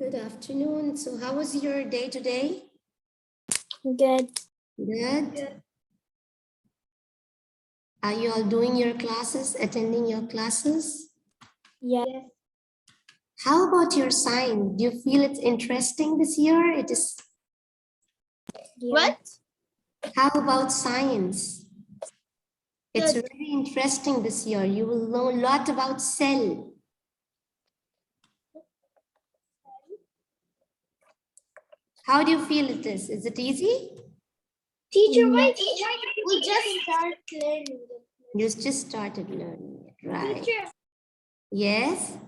Good afternoon. So how was your day today? Good. Good. Are you all doing your classes, attending your classes? Yeah. How about your science? Do you feel it's interesting this year? It is. What? How about science? It's very interesting this year. You will know a lot about cell. How do you feel it is? Is it easy? Teacher, why we just start learning? You just started learning it, right? Teacher, Yes?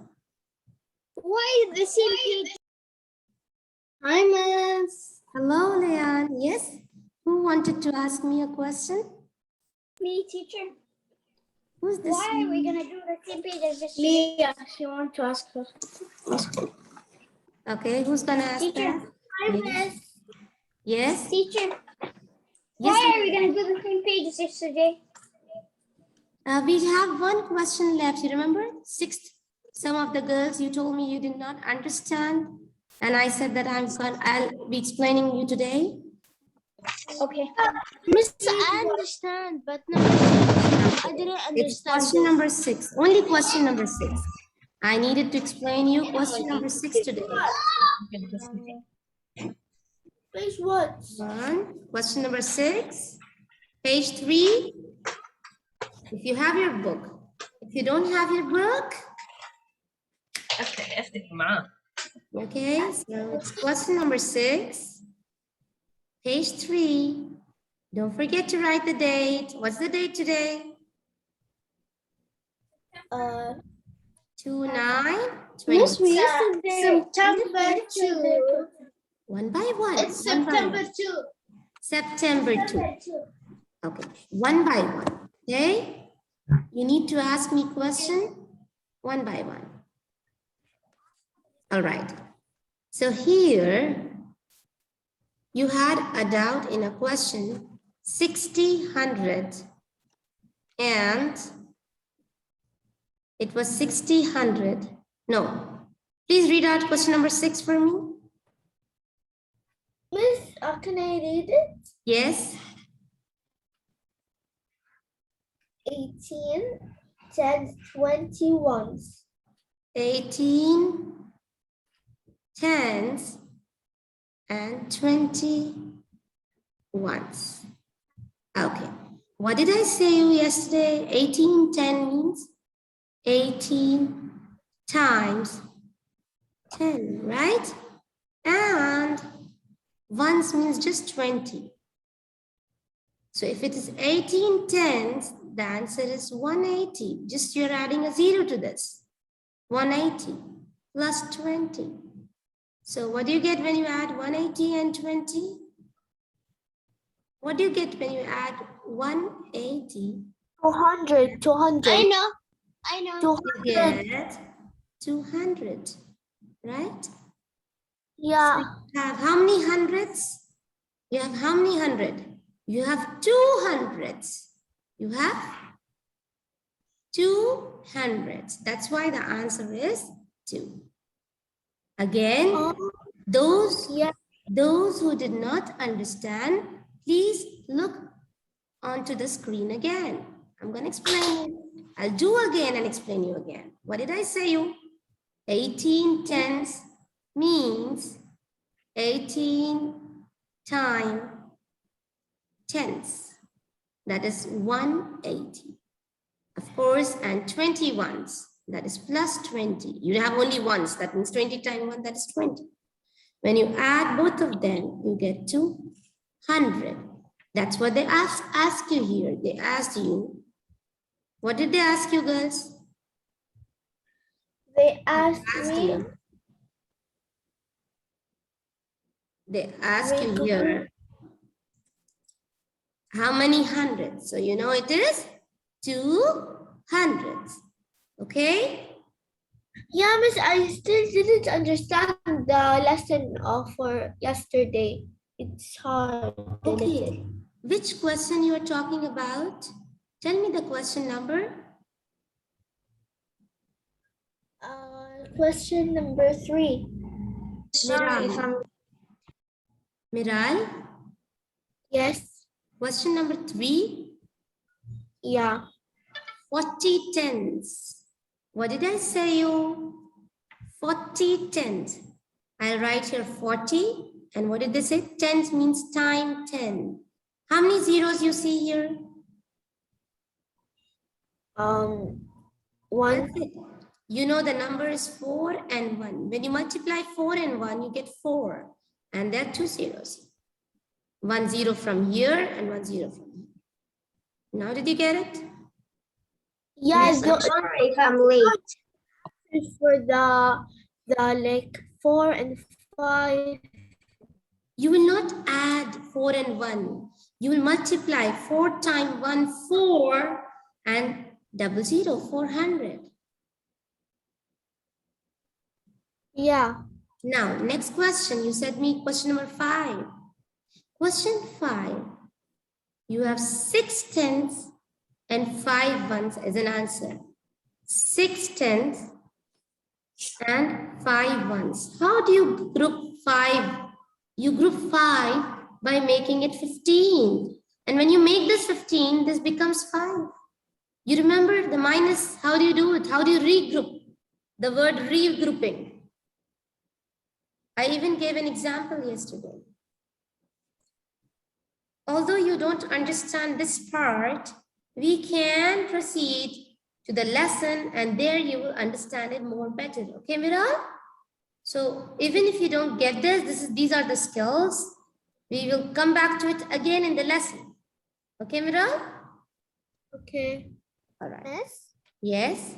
why the same page? Hi, Miss. Hello, Leon. Yes? Who wanted to ask me a question? Me, teacher. Who's this? Why are we gonna do the same page as this? Me. Yeah, she wants to ask her. Okay, who's gonna ask Teacher. that? Hi, Yes. Miss. Yes? Teacher. Yes. Why are we gonna do the same page as yesterday? We have one question left. You remember? Sixth. Some of the girls, you told me you did not understand. And I said that I'll be explaining you today. Okay. Miss, I understand, but number 6, I didn't understand. It's question number 6. Only question number 6. I needed to explain you question number 6 today. Please what? Question number 6, page 3. If you have your book. If you don't have your book. Okay, so it's question number 6, page 3. Don't forget to write the date. What's the date today? 2/9/20. Miss, we September 2. One by one. It's September 2. September 2. Okay, one by one. Okay, you need to ask me question one by one. All right. So here you had a doubt in a question 60, 100, and it was 60, 100. No. Please read out question number 6 for me. Miss, can I read it? Yes. 18, 10, 21. 18, 10s, and 20 ones. Okay. What did I say yesterday? 1810 means 18 times 10, right? And ones means just 20. So if it is 18 tens, the answer is 180. Just you're adding a 0 to this. 180 plus 20. So what do you get when you add 180 and 20? What do you get when you add 180? 200. 200. I know. You get 200, right? Yeah. So you have how many hundreds? You have how many hundred? You have 200s. You have 200s. That's why the answer is 2. Again, those who did not understand, please look onto the screen again. I'm going to explain it. I'll do again and explain you again. What did I say you? 18 tens means 18 times tens. That is 180. Of course, and 20 ones. That is plus 20. You have only ones. That means 20 times 1, that is 20. When you add both of them, you get 200. That's what they ask you here. They asked you. What did they ask you, girls? They asked me. You. They ask you here. How many hundreds? So you know it is 200. Okay? Yeah, Miss, I still didn't understand the lesson for yesterday. It's hard. Okay. Which question you are talking about? Tell me the question number. Question number 3. sorry if I'm Miral, Yes. question number 3. Yeah. 40 tens. What did I say you? 40 tens. I'll write here 40. And what did they say? Tens means time 10. How many zeros you see here? 1. That's it. You know the number is 4 and 1. When you multiply 4 and 1, you get 4. And there are 2 zeros. 1 0 from here and 1 0 from here. Now did you get it? Yeah, I'm sorry if I'm late. for the like 4 and 5. You will not add 4 and 1. You will multiply 4 times 1, 4, and 00, 400. Yeah. Now, next question. You said me question number 5. Question 5. You have 6 tens and 5 ones as an answer. 6 tens and 5 ones. How do you group 5? You group 5 by making it 15. And when you make this 15, this becomes 5. You remember the minus, how do you do it? How do you regroup? The word regrouping. I even gave an example yesterday. Although you don't understand this part, we can proceed to the lesson and there you will understand it more better. Okay, Miral? So even if you don't get this, these are the skills. We will come back to it again in the lesson. Okay, Miral? Okay. All right. Miss? Yes.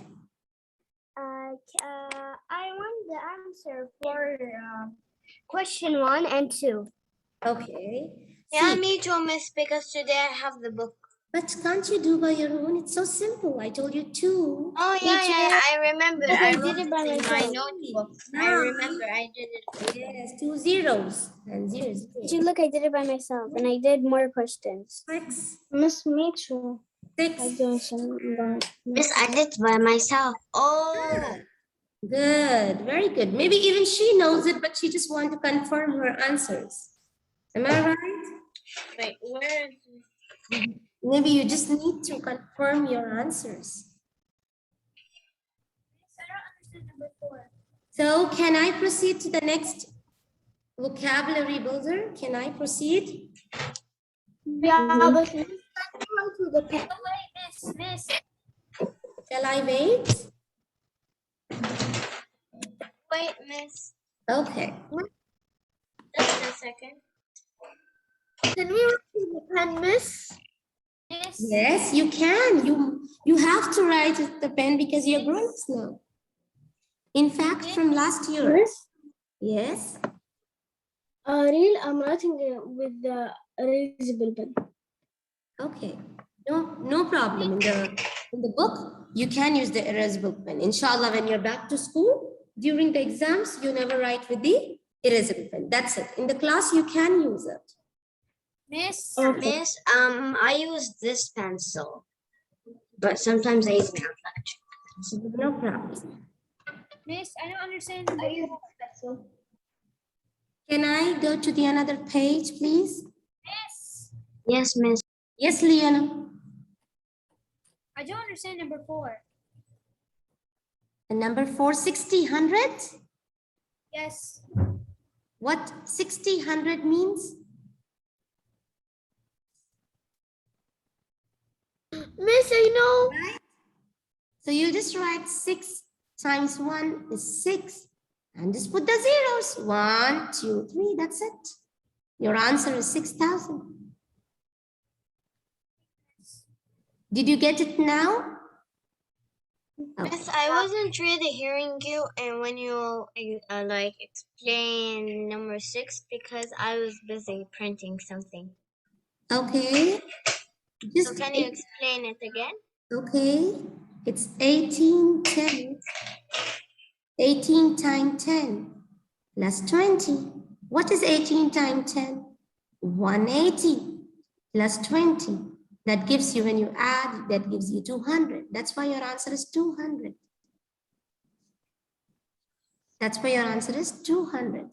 I want the answer for question 1 and 2. Okay. Yeah, See, me too, Miss, because today I have the book. but can't you do by your own? It's so simple. I told you 2. Oh, yeah, I remember. But I I wrote did it by in my myself. notebook. I Now, remember I did it. yes, 2 zeros and zeros. Look, I did it by myself and I did more questions. 6. Miss Mitchell. 6. Miss, I did it by myself. Oh. Good, very good. Maybe even she knows it, but she just wants to confirm her answers. Am I right? Wait, where is it? Maybe you just need to confirm your answers. I don't understand number 4. So can I proceed to the next vocabulary builder? Can I proceed? Yeah, but Miss, to the pen. Miss. Shall I wait? Wait, Miss. Okay. Just a second. Can we write to the pen, Miss? Yes, you can. You have to write with the pen because you're grown now. In fact, from last year. Miss? Yes. Real, I'm writing with the erasable pen. Okay. No problem. In the book, you can use the erasable pen. Inshallah, when you're back to school, during the exams, you never write with the erasable pen. That's it. In the class, you can use it. Miss, Okay. Miss, I use this pencil, but sometimes I use calculator. No problem. Miss, I don't understand the pencil. Can I go to the another page, please? Yes, Miss. Yes, Leona. I don't understand number 4. And number 4, 60, 100. Yes. What 60, 100 means? Miss, I know. Right? So you just write 6 times 1 is 6. And just put the zeros. 1, 2, 3. That's it. Your answer is 6,000. Did you get it now? Okay. Miss, I wasn't really hearing you, and when you like explain number 6, because I was busy printing something. Okay. So can you explain it again? Okay. It's 18 10. 18 times 10 plus 20. What is 18 times 10? 180 plus 20. That gives you, when you add, that gives you 200. That's why your answer is 200. That's why your answer is 200.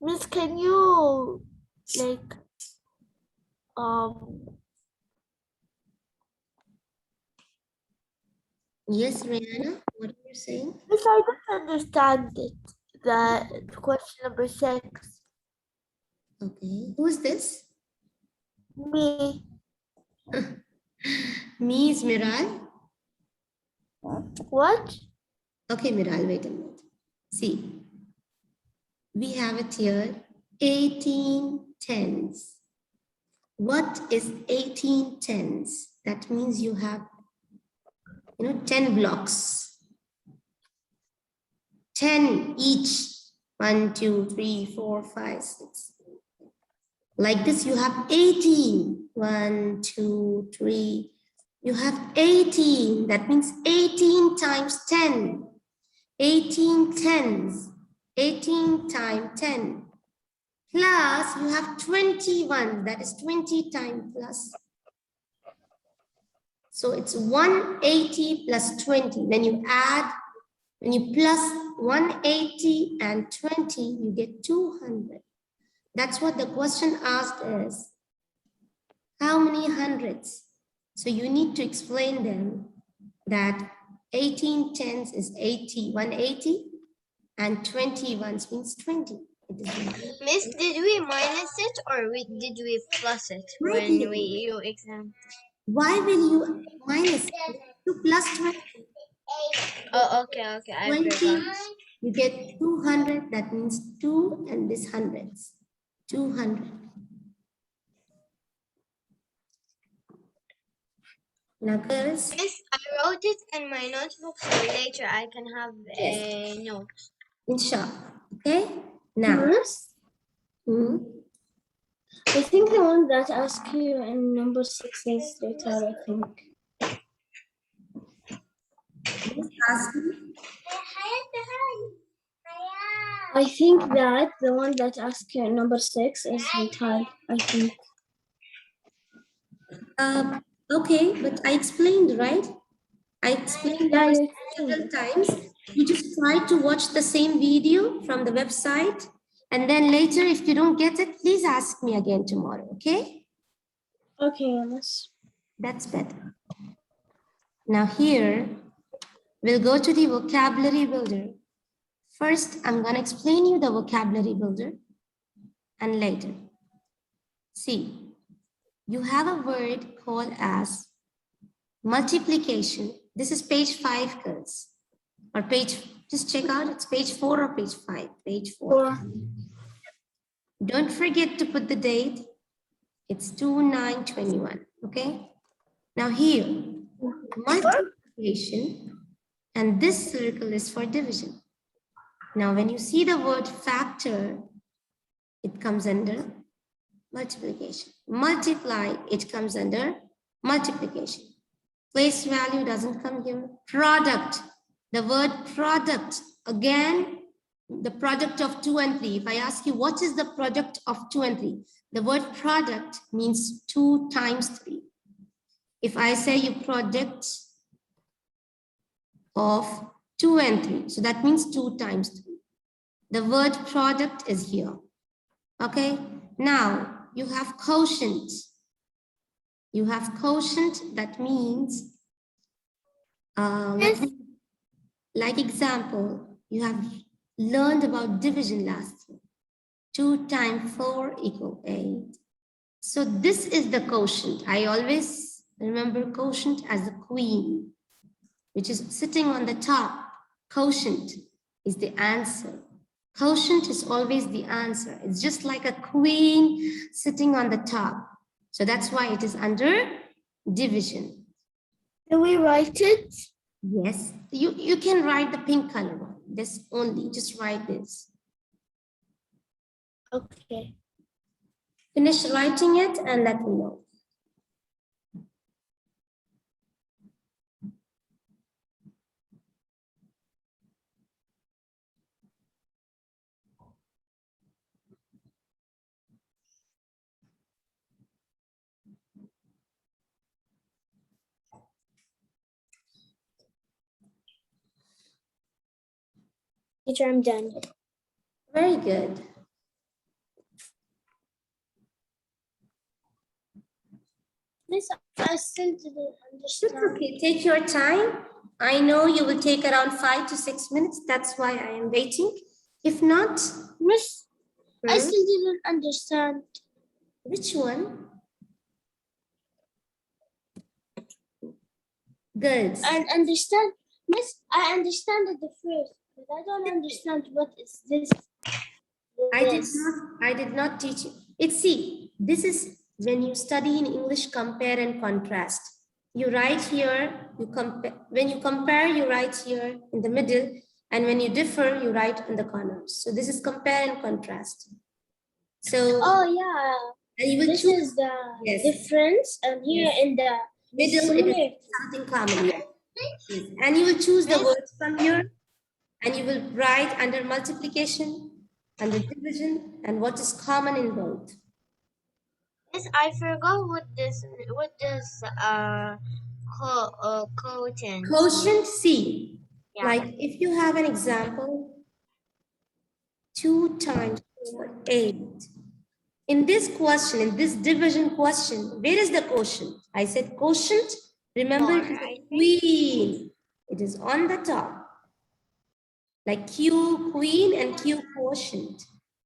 Miss, can you like Yes, Rihanna, what are you saying? Miss, I don't understand it. The question number 6. Okay, who is this? Me. Me is Miral. What? Okay, Miral, wait a minute. See, we have it here, 18 tens. What is 18 tens? That means you have, 10 blocks. 10 each. 1, 2, 3, 4, 5, 6. Like this, you have 18. 1, 2, 3. You have 18. That means 18 times 10. 18 tens. 18 times 10. Plus, you have 21. That is 20 times plus. So it's 180 plus 20. When you plus 180 and 20, you get 200. That's what the question asked is, how many hundreds? So you need to explain them that 18 tens is 80, 180, and 20 ones means 20. Miss, did we minus it or did we plus it when you exam? Why will you minus 2 plus 20? Oh, okay, okay, I 20, forgot. you get 200, that means 2 and this hundreds, 200. Now girls, Miss, I wrote it in my notebook so later I can have a note. inshallah, okay? Now, Miss, I think the one that asked you in number 6 is later, I think. ask me. I think that the one that asked you in number 6 is retard, I think. Okay, but I explained, right? I explained Yeah, those you several times. You just try to watch the same video from the website. And then later, if you don't get it, please ask me again tomorrow, okay? Okay, Miss. That's better. Now here, we'll go to the vocabulary builder. First, I'm going to explain you the vocabulary builder and later. See, you have a word called as multiplication. This is page 5, girls. Or page, just check out, it's page 4 or page 5? Page 4. Don't forget to put the date. It's 2/9/21, okay? Now here, multiplication, and this circle is for division. Now when you see the word factor, it comes under multiplication. Multiply, it comes under multiplication. Place value doesn't come here. Product, the word product, again, the product of 2 and 3. If I ask you, what is the product of 2 and 3? The word product means 2 times 3. If I say you product of 2 and 3, so that means 2 times 3. The word product is here. Okay, now you have quotient. You have quotient, that means, like example, you have learned about division last year. 2 times 4 equal 8. So this is the quotient. I always remember quotient as the queen, which is sitting on the top. Quotient is the answer. Quotient is always the answer. It's just like a queen sitting on the top. So that's why it is under division. Can we write it? Yes, you can write the pink color one. This only, just write this. Okay. Finish writing it and let me know. Teacher, I'm done. Very good. Miss, I still didn't It's understand. okay, take your time. I know you will take around 5 to 6 minutes. That's why I am waiting. If not, Miss, I hmm, still didn't understand. which one? Girls. I understand. Miss, I understand the first, but I don't understand what is this. I did not teach you. See, this is when you study in English, compare and contrast. You write here, you compare. When you compare, you write here in the middle, and when you differ, you write in the corners. So this is compare and contrast. So Oh yeah, and you will this choose is the yes, difference, and here yes. in the Middle, it is something common. Yes. Yes. And you will choose the Miss? words from here, and you will write under multiplication, under division, and what is common in both. Miss, I forgot what does quotient mean? Quotient C. Yeah. Like if you have an example, 2 times 4, 8. In this question, in this division question, where is the quotient? I said quotient. Remember, Four, it is I a think. queen. It is on the top. Like Q queen and Q quotient.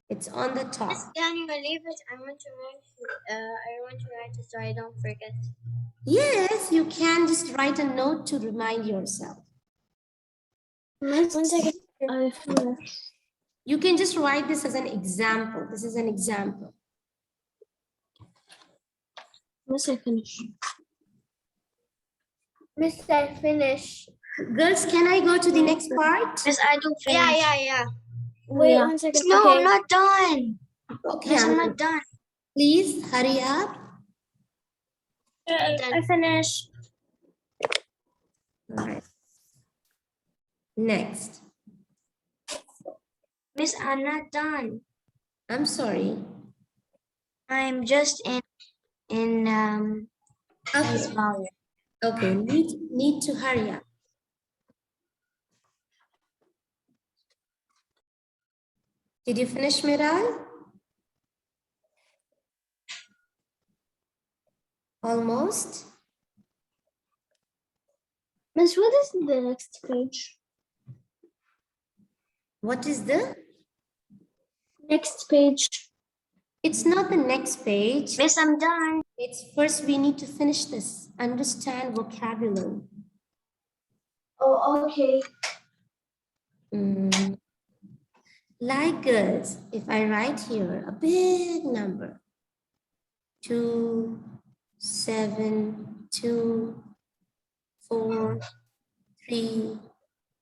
It's on the Miss, top. can you leave it? I want to write it so I don't forget. Yes, you can just write a note to remind yourself. Miss, 1 second. I finished. You can just write this as an example. This is an example. Miss, I finished. Miss, I finished. Girls, can I go to the next part? Miss, I do finish. Yeah. Wait 1 second. No, okay. I'm not done. Okay, Miss, I'm not done. please hurry up. I finished. All right. Next. Miss, I'm not done. I'm sorry. I'm just in face Okay. value. Okay. Need to hurry up. Did you finish, Miral? Almost. Miss, what is the next page? What is the? Next page. It's not the next page. Miss, I'm done. It's first we need to finish this. Understand vocabulary. Oh, okay. Like girls, if I write here a big number, 2, 7, 2, 4, 3,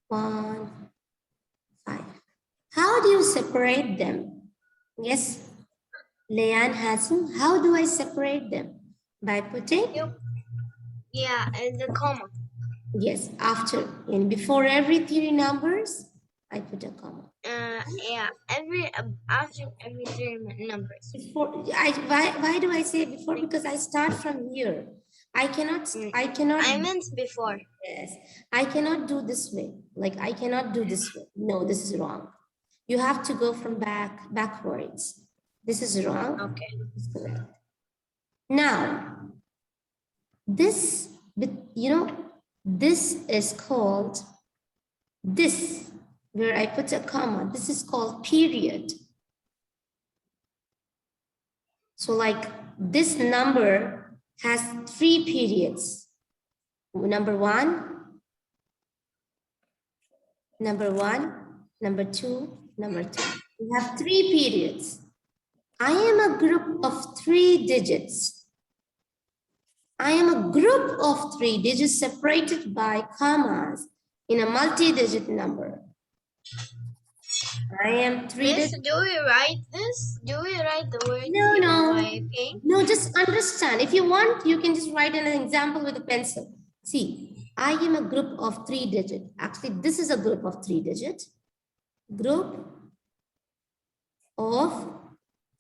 1, 5. How do you separate them? Yes, Leanne Hassan, how do I separate them? By putting? Yeah, the comma. Yes, after and before every 3 numbers, I put a comma. Yeah, after every 3 numbers. Before why do I say before? Because I start from here. I cannot I meant before. yes, I cannot do this way. Like I cannot do this way. No, this is wrong. You have to go from backwards. This is wrong. Okay. This is correct. Now, this, this is called this, where I put a comma. This is called period. So like this number has 3 periods. Number 1, number 2, number 3. We have 3 periods. I am a group of 3 digits. I am a group of 3 digits separated by commas in a multi-digit number. I am 3 Miss, digits. do we write this? Do we write the word No. typing? No, just understand. If you want, you can just write an example with a pencil. See, I am a group of 3 digits. Actually, this is a group of 3 digits. Group of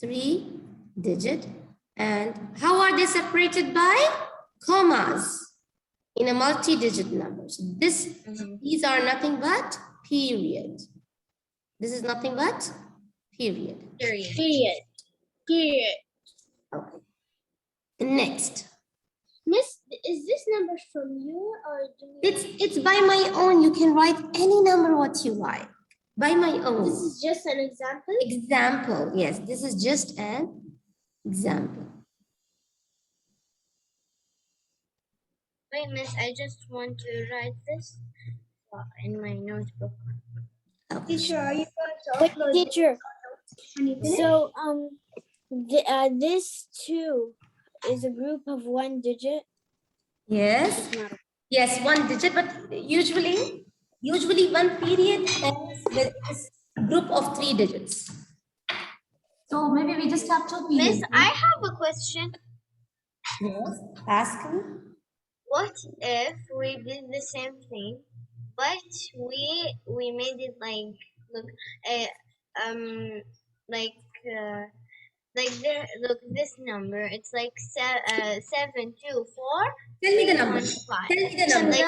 3 digit. And how are they separated by? Commas in a multi-digit number. So these are nothing but period. This is nothing but period. Period. Period. Period. Okay. Next. Miss, is this number from you or do you? It's by my own. You can write any number what you like. By my own. This is just an example. Example. Yes, this is just an example. Wait, miss, I just want to write this in my notebook. Okay. Teacher, are you going to upload? Teacher. So this 2 is a group of 1 digit. Yes. Yes, 1 digit, but usually one period ends with a group of 3 digits. So maybe we just have 2 periods. Miss, I have a question. Yes, ask me. What if we did the same thing, but we made it like look like there look this number. It's like 7 2 4. Tell me the number. 1 5. Tell me the number. Like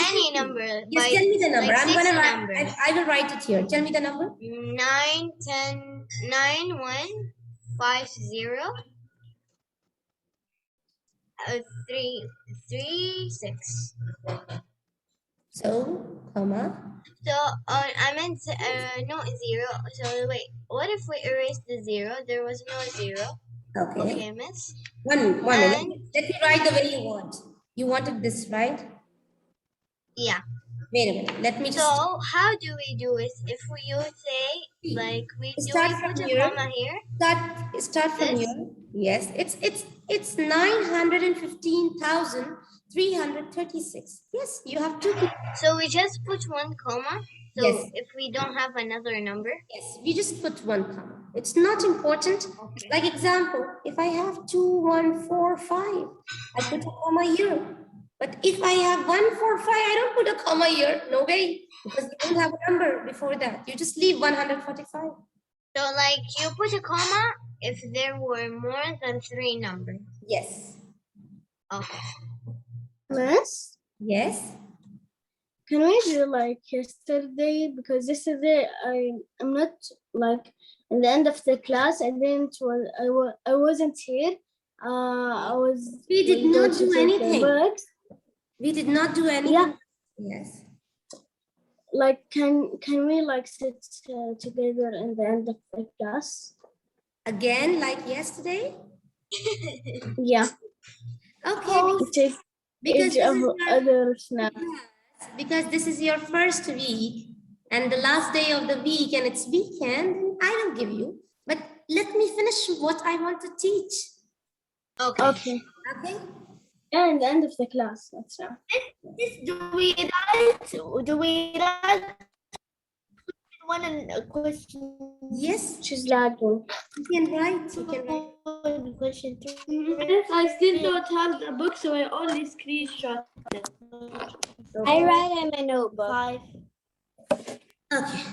any number. Yes, tell me the number. Like I'm gonna write. numbers. I will write it here. Tell me the number. 9 10 9 1 5 0 3 3 6. So, comma. So I meant no 0. So wait, what if we erase the 0? There was no 0. Okay. Okay, miss. One minute. And- Let me write the way you want. You wanted this, right? Yeah. Wait a minute. Let me just. So how do we do it? If you say like we Start put from a here. comma here? Start from This? here. Yes, it's 915,336. Yes, you have 2 people. So we just put 1 comma. So Yes. if we don't have another number. Yes, we just put 1 comma. It's not important. Okay. Like example, if I have 2 1 4 5, I put a comma here. But if I have 1 4 5, I don't put a comma here. No way, because we don't have a number before that. You just leave 145. So like you put a comma if there were more than 3 numbers. Yes. Okay. Miss, Yes. can we do like yesterday? Because yesterday I'm not like in the end of the class. I didn't. I wasn't here. I was. We did going not to do take the anything. books. We did not do anything. Yeah. Yes. Like, can we like sit together in the end of the class? Again, like yesterday? Yeah. Okay. We take Because each this of is your, others now. because this is your first week and the last day of the week and it's weekend, I will give you. But let me finish what I want to teach. Okay. Okay. Okay? And the end of the class. That's right. Do we write one question? Yes, She's lagging. you can write. You can write. Question 3. I still don't have the book, so I only screenshot it. I write in my notebook. 5. Okay.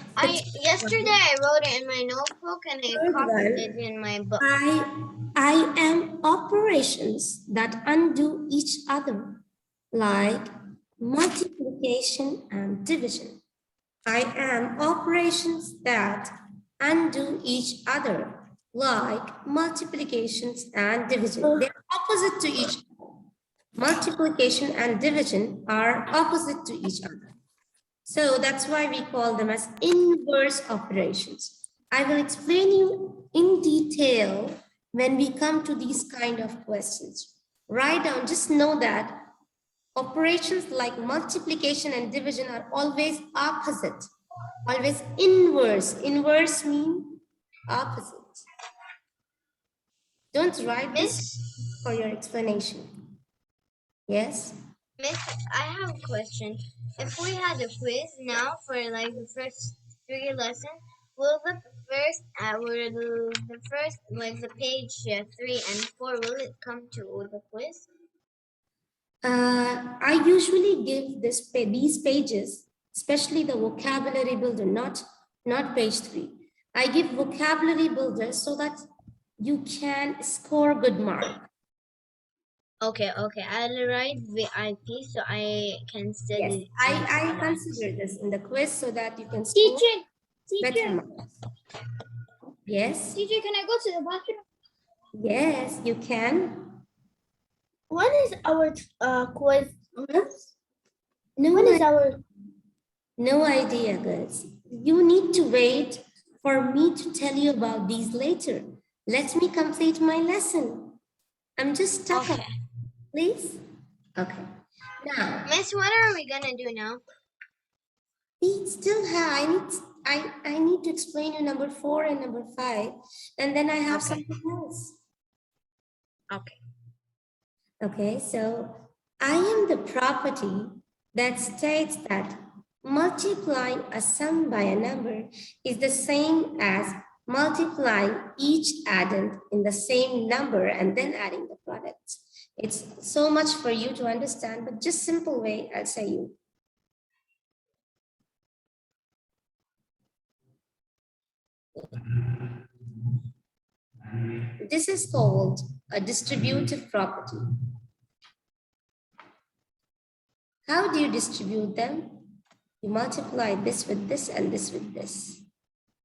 Yesterday I wrote it in my notebook and I Third copied one. it in my book. I am operations that undo each other, like multiplication and division. I am operations that undo each other, like multiplications and division. They're opposite to each other. Multiplication and division are opposite to each other. So that's why we call them as inverse operations. I will explain you in detail when we come to these kind of questions. Write down, just know that operations like multiplication and division are always opposite, always inverse. Inverse means opposite. Don't write this Miss, for your explanation. Yes? Miss, I have a question. If we had a quiz now for like the first 3 lessons, will the first like the page 3 and 4 will it come to the quiz? I usually give these pages, especially the vocabulary builder, not page 3. I give vocabulary builder so that you can score good mark. Okay, I'll write VIP so I can Yes, study. I consider this in the quiz so that you can score better marks. Yes. Teacher, can I go to the bathroom? Yes, you can. When is our quiz? No, When is our no idea, girls. You need to wait for me to tell you about these later. Let me complete my lesson. I'm just stuck up, Okay. please. Okay. Now, Miss, what are we gonna do now? we still have, I need to explain you number 4 and number 5, and then I have Okay. something else. Okay. Okay, so I am the property that states that multiplying a sum by a number is the same as multiplying each addend in the same number and then adding the products. It's so much for you to understand, but just simple way, I'll say you. This is called a distributive property. How do you distribute them? You multiply this with this and this with this.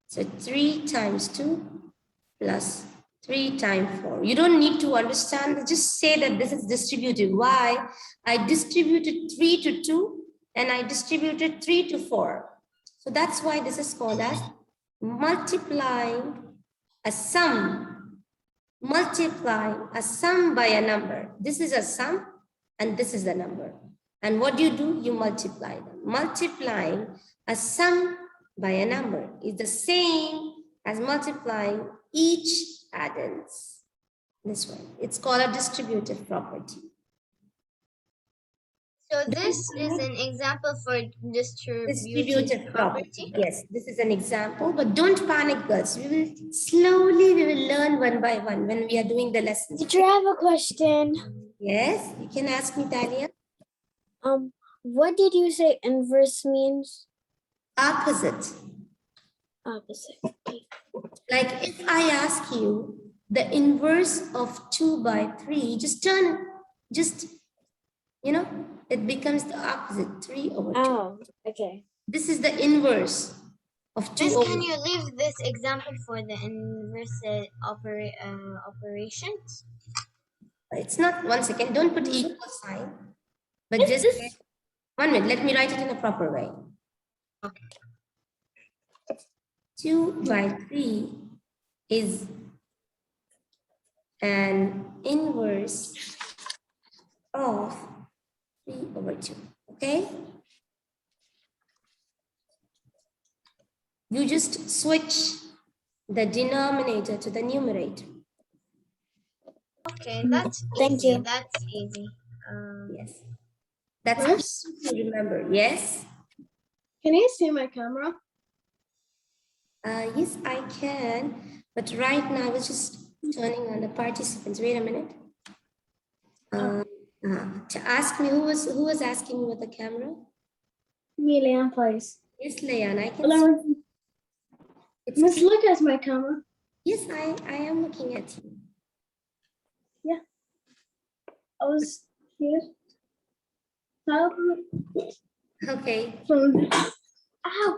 So 3 times 2 plus 3 times 4. You don't need to understand, just say that this is distributive. Why? I distributed 3 to 2 and I distributed 3 to 4. So that's why this is called as multiplying a sum. Multiplying a sum by a number. This is a sum and this is the number. And what do? You multiply them. Multiplying a sum by a number is the same as multiplying each addends. This one. It's called a distributive property. So this is an example for Distributive property. Yes, this is an example, but don't panic, girls. We will learn one by one when we are doing the lessons. Teacher, I have a question. Yes, you can ask me, Talia. What did you say inverse means? Opposite. Opposite. Like if I ask you the inverse of 2 by 3, just turn it, just, you know, it becomes the opposite, 3 over 2. Oh, okay. This is the inverse of 2 Miss, over can you leave this example for the inverse operations? It's not, one second, don't put equal sign, but Is just, this- 1 minute, let me write it in a proper way. Okay. 2 by 3 is an inverse of 3 over 2, okay? You just switch the denominator to the numerator. Okay, that's Thank easy. you. That's easy. Yes. That's how you remember. Yes? Can you see my camera? Yes, I can. But right now I was just turning on the participants. Wait a minute. To ask me, who was asking me with the camera? Me, Leon, please. Yes, Leanne, I can see. It's Miss, look at my camera. yes, I am looking at you. I was here. Help. Okay, Ow.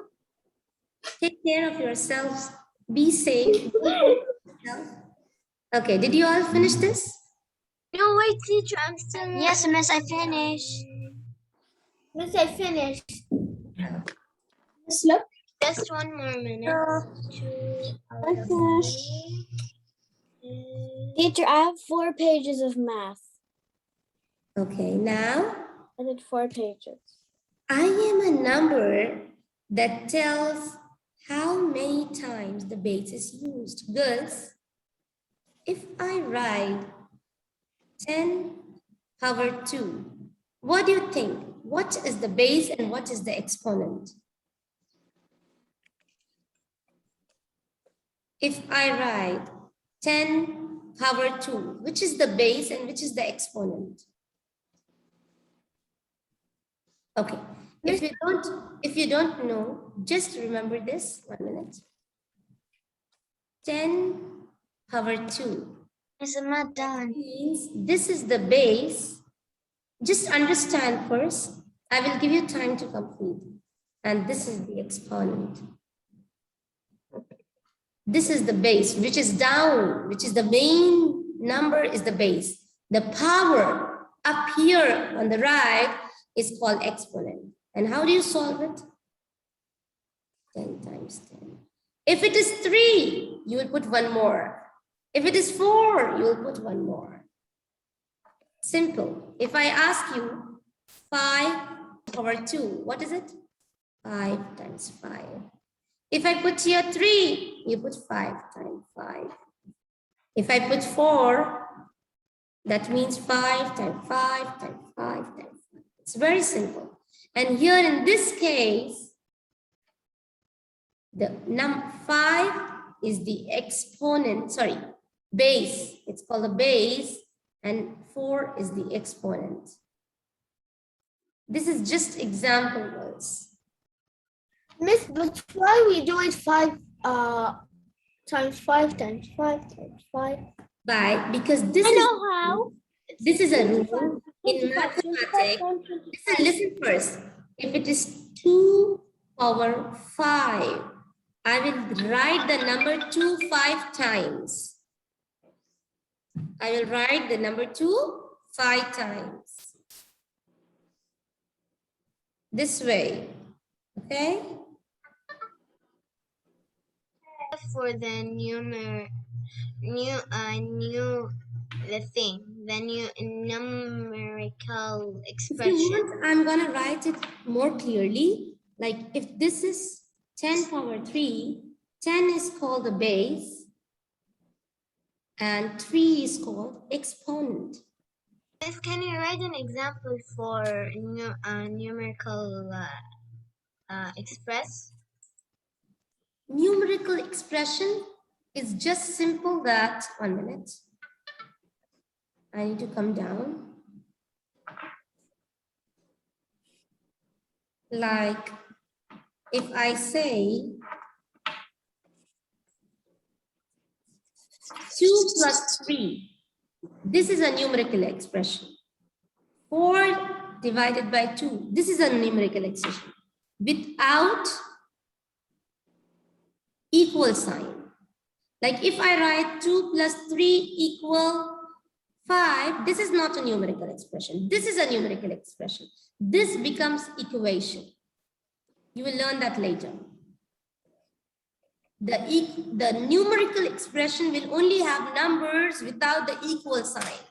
take care of yourselves. Be safe. Okay, did you all finish this? No, wait, teacher, I'm still. Yes, Miss, I finished. Miss, I finished. Miss, look. Just 1 more minute. I finished. Teacher, I have 4 pages of math. Okay, now I did 4 pages. I am a number that tells how many times the base is used. Girls, if I write 10 power 2, what do you think? What is the base and what is the exponent? If I write 10 power 2, which is the base and which is the exponent? Okay, if you don't know, just remember this, 1 minute. 10 power 2. Miss, I'm not done. Means this is the base. Just understand first. I will give you time to complete. And this is the exponent. This is the base, which is down, which is the main number is the base. The power up here on the right is called exponent. And how do you solve it? 10 times 10. If it is 3, you will put one more. If it is 4, you will put one more. Simple. If I ask you 5 over 2, what is it? 5 times 5. If I put here 3, you put 5 times 5. If I put 4, that means 5 times 5 times 5 times 5. It's very simple. And here in this case, the 5 is the exponent, sorry, base. It's called a base, and 4 is the exponent. This is just example words. Miss, but why we do it 5 times 5 times 5 times 5? Because this I is know how. this is a rule in mathematics. Listen first. If it is 2 power 5, I will write the number 2 5 times. I will write the number 2 5 times. This way, okay? For the numerical expression. If you want, I'm gonna write it more clearly. Like if this is 10 power 3, 10 is called the base, and 3 is called exponent. Miss, can you write an example for numerical express? Numerical expression is just simple that, 1 minute. I need to come down. Like if I say 2 plus 3, this is a numerical expression. 4 divided by 2, this is a numerical expression without equal sign. Like if I write 2 plus 3 equal 5, this is not a numerical expression. This is a numerical expression. This becomes equation. You will learn that later. The numerical expression will only have numbers without the equal sign.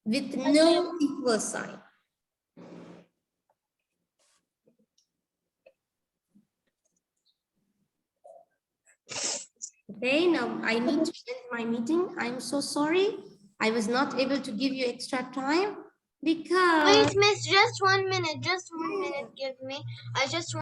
With no equal sign. Okay, now I need to end my meeting. I'm so sorry. I was not able to give you extra time because... Wait, Miss, just 1 minute. Just 1 minute. Give me. I just want